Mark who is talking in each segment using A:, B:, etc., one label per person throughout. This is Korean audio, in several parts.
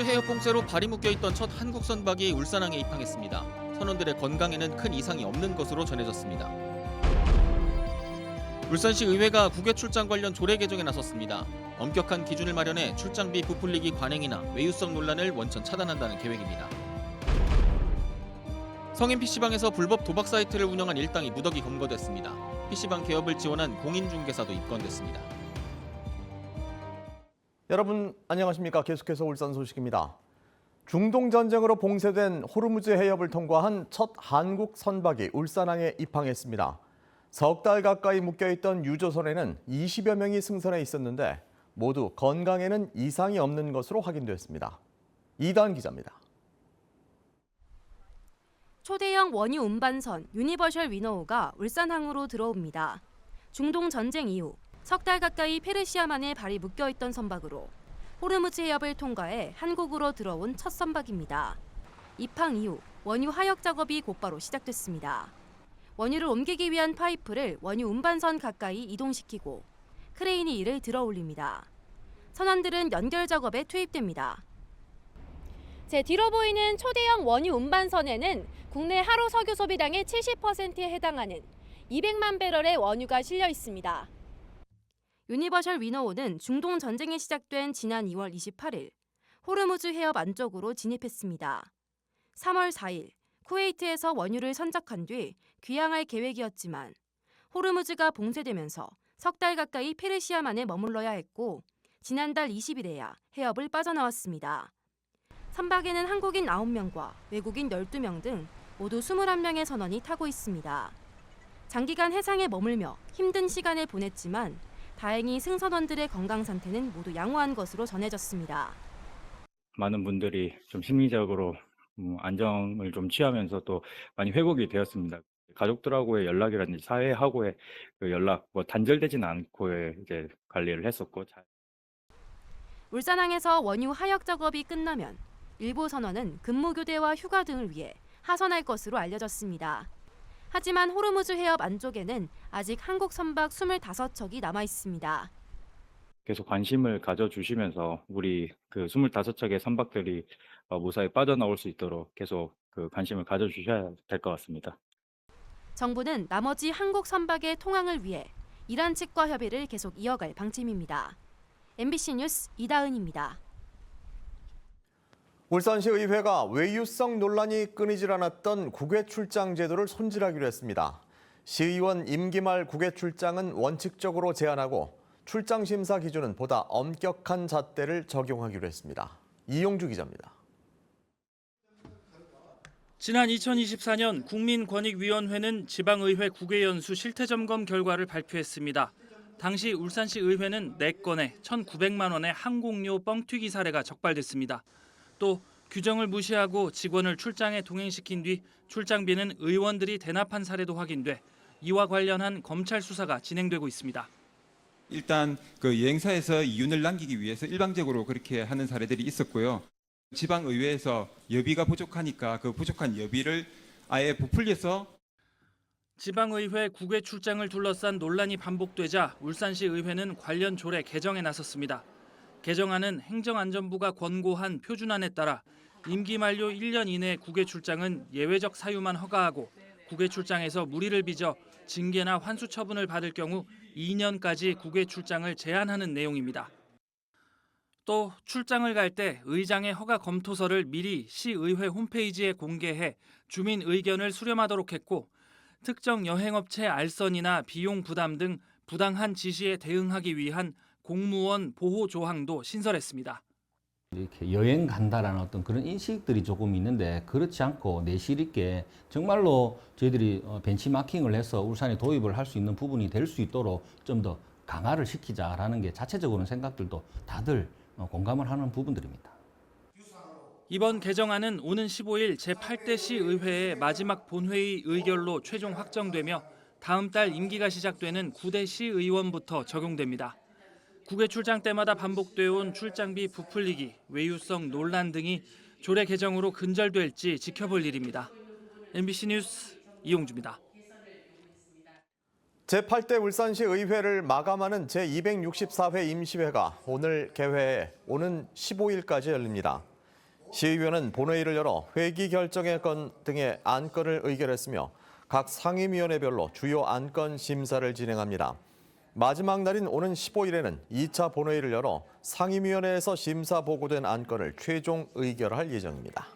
A: 해협 봉쇄로 발이 묶여있던 첫 한국 선박이 울산항에 입항했습니다. 선원들의 건강에는 큰 이상이 없는 것으로 전해졌습니다. 울산시 의회가 국외 출장 관련 조례 개정에 나섰습니다. 엄격한 기준을 마련해 출장비 부풀리기 관행이나 외유성 논란을 원천 차단한다는 계획입니다. 성인 PC방에서 불법 도박 사이트를 운영한 일당이 무더기 검거됐습니다. PC방 개업을 지원한 공인중개사도 입건됐습니다.
B: 여러분 안녕하십니까? 계속해서 울산 소식입니다. 중동 전쟁으로 봉쇄된 호르무즈 해협을 통과한 첫 한국 선박이 울산항에 입항했습니다. 석 달 가까이 묶여있던 유조선에는 20여 명이 승선해 있었는데 모두 건강에는 이상이 없는 것으로 확인됐습니다. 이다은 기자입니다.
C: 초대형 원유 운반선 유니버셜 위너호가 울산항으로 들어옵니다. 중동 전쟁 이후 석 달 가까이 페르시아만에 발이 묶여있던 선박으로 호르무즈 해협을 통과해 한국으로 들어온 첫 선박입니다. 입항 이후 원유 하역 작업이 곧바로 시작됐습니다. 원유를 옮기기 위한 파이프를 원유 운반선 가까이 이동시키고 크레인이 이를 들어 올립니다. 선원들은 연결 작업에 투입됩니다. 제 뒤로 보이는 초대형 원유 운반선에는 국내 하루 석유 소비량의 70%에 해당하는 200만 배럴의 원유가 실려 있습니다. 유니버셜 위너호는 중동 전쟁이 시작된 지난 2월 28일 호르무즈 해협 안쪽으로 진입했습니다. 3월 4일 쿠웨이트에서 원유를 선적한 뒤 귀향할 계획이었지만 호르무즈가 봉쇄되면서 석 달 가까이 페르시아만에 머물러야 했고 지난달 20일에야 해협을 빠져나왔습니다. 선박에는 한국인 9명과 외국인 12명 등 모두 21명의 선원이 타고 있습니다. 장기간 해상에 머물며 힘든 시간을 보냈지만 다행히 승선원들의 건강 상태는 모두 양호한 것으로 전해졌습니다.
D: 많은 분들이 좀 심리적으로 안정을 좀 취하면서 또 많이 회복이 되었습니다. 가족들하고의 연락이라든지 사회하고의 그 연락 단절되지는 않고의 이제 관리를 했었고.
C: 울산항에서 원유 하역 작업이 끝나면 일부 선원은 근무 교대와 휴가 등을 위해 하선할 것으로 알려졌습니다. 하지만 호르무즈 해협 안쪽에는 아직 한국 선박 25척이 남아 있습니다.
D: 계속 관심을 가져주시면서 우리 그 25척의 선박들이 무사히 빠져나올 수 있도록 계속 그 관심을 가져주셔야 될 것 같습니다.
C: 정부는 나머지 한국 선박의 통항을 위해 이란 측과 협의를 계속 이어갈 방침입니다. MBC 뉴스 이다은입니다.
B: 울산시 의회가 외유성 논란이 끊이질 않았던 국외 출장 제도를 손질하기로 했습니다. 시의원 임기 말 국외 출장은 원칙적으로 제한하고 출장 심사 기준은 보다 엄격한 잣대를 적용하기로 했습니다. 이용주 기자입니다.
E: 지난 2024년 국민권익위원회는 지방의회 국외연수 실태점검 결과를 발표했습니다. 당시 울산시 의회는 4건의 1,900만 원의 항공료 뻥튀기 사례가 적발됐습니다. 또 규정을 무시하고 직원을 출장에 동행시킨 뒤 출장비는 의원들이 대납한 사례도 확인돼 이와 관련한 검찰 수사가 진행되고 있습니다.
F: 일단 그 여행사에서 이윤을 남기기 위해서 일방적으로 그렇게 하는 사례들이 있었고요. 지방의회에서 여비가 부족하니까 그 부족한 여비를 아예 부풀려서
E: 지방의회 국외 출장을 둘러싼 논란이 반복되자 울산시 의회는 관련 조례 개정에 나섰습니다. 개정안은 행정안전부가 권고한 표준안에 따라 임기 만료 1년 이내 국외 출장은 예외적 사유만 허가하고 국외 출장에서 무리를 빚어 징계나 환수 처분을 받을 경우 2년까지 국외 출장을 제한하는 내용입니다. 또 출장을 갈 때 의장의 허가 검토서를 미리 시의회 홈페이지에 공개해 주민 의견을 수렴하도록 했고 특정 여행업체 알선이나 비용 부담 등 부당한 지시에 대응하기 위한 공무원 보호 조항도 신설했습니다.
G: 이렇게 여행 간다라는 어떤 그런 인식들이 조금 있는데 그렇지 않고 내실 있게 정말로 저희들이 벤치마킹을 해서 울산에 도입을 할 수 있는 부분이 될 수 있도록 좀 더 강화를 시키자라는 게 자체적으로는 생각들도 다들 공감을 하는 부분들입니다.
E: 이번 개정안은 오는 15일 제8대 시의회의 마지막 본회의 의결로 최종 확정되며 다음 달 임기가 시작되는 9대 시의원부터 적용됩니다. 국외 출장 때마다 반복되어 온 출장비 부풀리기, 외유성 논란 등이 조례 개정으로 근절될지 지켜볼 일입니다. MBC 뉴스 이용주입니다.
B: 제8대 울산시 의회를 마감하는 제264회 임시회가 오늘 개회해 오는 15일까지 열립니다. 시의회는 본회의를 열어 회기 결정의 건 등의 안건을 의결했으며 각 상임위원회별로 주요 안건 심사를 진행합니다. 마지막 날인 오는 15일에는 2차 본회의를 열어 상임위원회에서 심사 보고된 안건을 최종 의결할 예정입니다.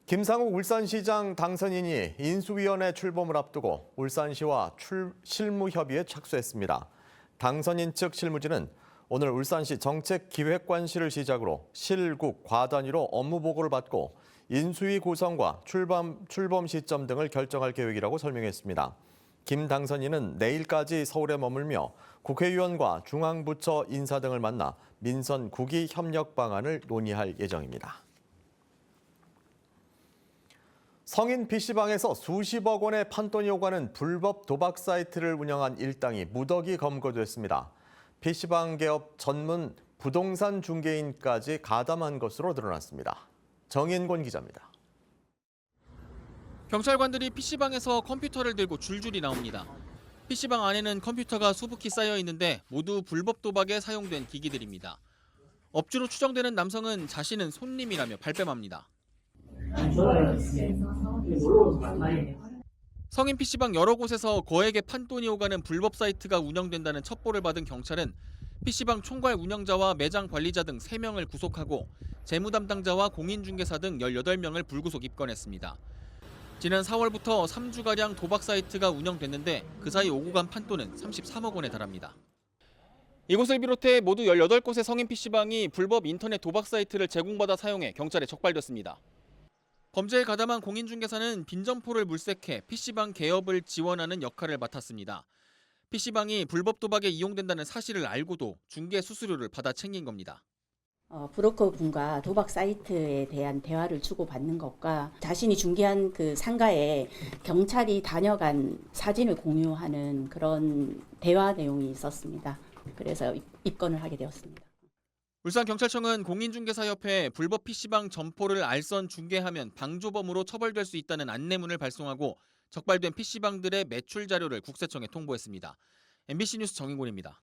B: 김상욱 울산시장 당선인이 인수위원회 출범을 앞두고 울산시와 실무협의에 착수했습니다. 당선인 측 실무진은 오늘 울산시 정책기획관실을 시작으로 실국 과단위로 업무 보고를 받고 인수위 구성과 출범 시점 등을 결정할 계획이라고 설명했습니다. 김 당선인은 내일까지 서울에 머물며 국회의원과 중앙부처 인사 등을 만나 민선 국위 협력 방안을 논의할 예정입니다. 성인 PC방에서 수십억 원의 판돈이 오가는 불법 도박 사이트를 운영한 일당이 무더기 검거됐습니다. PC방 개업 전문 부동산 중개인까지 가담한 것으로 드러났습니다. 정인권 기자입니다.
A: 경찰관들이 PC방에서 컴퓨터를 들고 줄줄이 나옵니다. PC방 안에는 컴퓨터가 수북히 쌓여 있는데 모두 불법 도박에 사용된 기기들입니다. 업주로 추정되는 남성은 자신은 손님이라며 발뺌합니다. 성인 PC방 여러 곳에서 거액의 판돈이 오가는 불법 사이트가 운영된다는 첩보를 받은 경찰은 PC방 총괄 운영자와 매장 관리자 등 3명을 구속하고 재무 담당자와 공인중개사 등 18명을 불구속 입건했습니다. 지난 4월부터 3주가량 도박 사이트가 운영됐는데 그 사이 오고 간 판돈은 33억 원에 달합니다. 이곳을 비롯해 모두 18곳의 성인 PC방이 불법 인터넷 도박 사이트를 제공받아 사용해 경찰에 적발됐습니다. 범죄에 가담한 공인중개사는 빈점포를 물색해 PC방 개업을 지원하는 역할을 맡았습니다. PC방이 불법 도박에 이용된다는 사실을 알고도 중개 수수료를 받아 챙긴 겁니다.
H: 브로커분과 도박 사이트에 대한 대화를 주고받는 것과 자신이 중개한 그 상가에 경찰이 다녀간 사진을 공유하는 그런 대화 내용이 있었습니다. 그래서 입건을 하게 되었습니다.
A: 울산경찰청은 공인중개사협회에 불법 PC방 점포를 알선 중개하면 방조범으로 처벌될 수 있다는 안내문을 발송하고 적발된 PC방들의 매출 자료를 국세청에 통보했습니다. MBC 뉴스 정인곤입니다.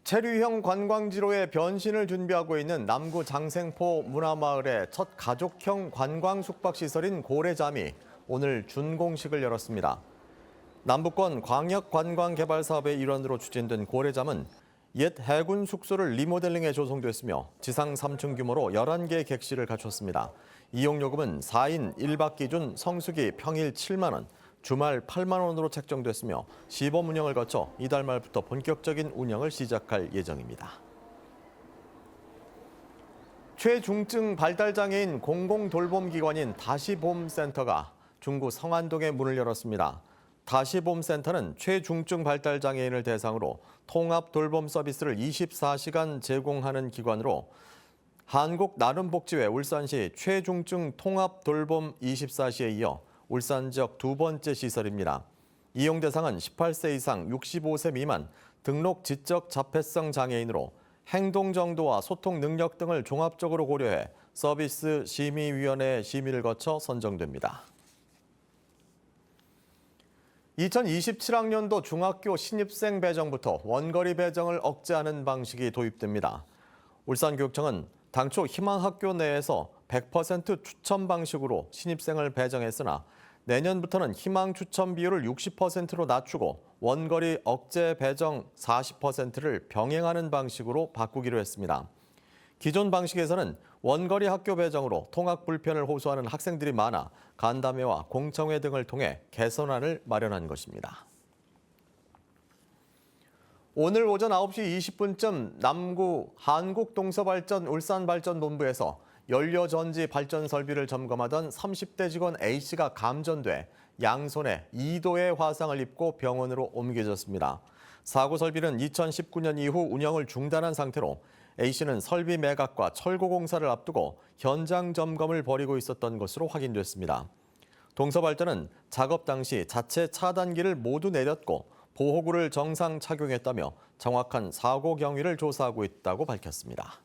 B: 체류형 관광지로의 변신을 준비하고 있는 남구 장생포 문화마을의 첫 가족형 관광 숙박시설인 고래잠이 오늘 준공식을 열었습니다. 남부권 광역관광개발 사업의 일환으로 추진된 고래잠은 옛 해군 숙소를 리모델링해 조성됐으며 지상 3층 규모로 11개의 객실을 갖췄습니다. 이용요금은 4인 1박 기준 성수기 평일 7만 원, 주말 8만 원으로 책정됐으며 시범 운영을 거쳐 이달 말부터 본격적인 운영을 시작할 예정입니다. 최중증 발달장애인 공공돌봄기관인 다시봄센터가 중구 성안동에 문을 열었습니다. 다시봄센터는 최중증 발달장애인을 대상으로 통합돌봄 서비스를 24시간 제공하는 기관으로 한국나눔복지회 울산시 최중증 통합돌봄 24시에 이어 울산 지역 두 번째 시설입니다. 이용 대상은 18세 이상 65세 미만 등록 지적 자폐성 장애인으로 행동 정도와 소통 능력 등을 종합적으로 고려해 서비스 심의위원회 심의를 거쳐 선정됩니다. 2027학년도 중학교 신입생 배정부터 원거리 배정을 억제하는 방식이 도입됩니다. 울산교육청은 당초 희망학교 내에서 100% 추첨 방식으로 신입생을 배정했으나 내년부터는 희망 추첨 비율을 60%로 낮추고 원거리 억제 배정 40%를 병행하는 방식으로 바꾸기로 했습니다. 기존 방식에서는 원거리 학교 배정으로 통학 불편을 호소하는 학생들이 많아 간담회와 공청회 등을 통해 개선안을 마련한 것입니다. 오늘 오전 9시 20분쯤 남구 한국동서발전 울산발전본부에서 연료전지 발전 설비를 점검하던 30대 직원 A씨가 감전돼 양손에 2도의 화상을 입고 병원으로 옮겨졌습니다. 사고 설비는 2019년 이후 운영을 중단한 상태로 A씨는 설비 매각과 철거 공사를 앞두고 현장 점검을 벌이고 있었던 것으로 확인됐습니다. 동서발전은 작업 당시 자체 차단기를 모두 내렸고 보호구를 정상 착용했다며 정확한 사고 경위를 조사하고 있다고 밝혔습니다.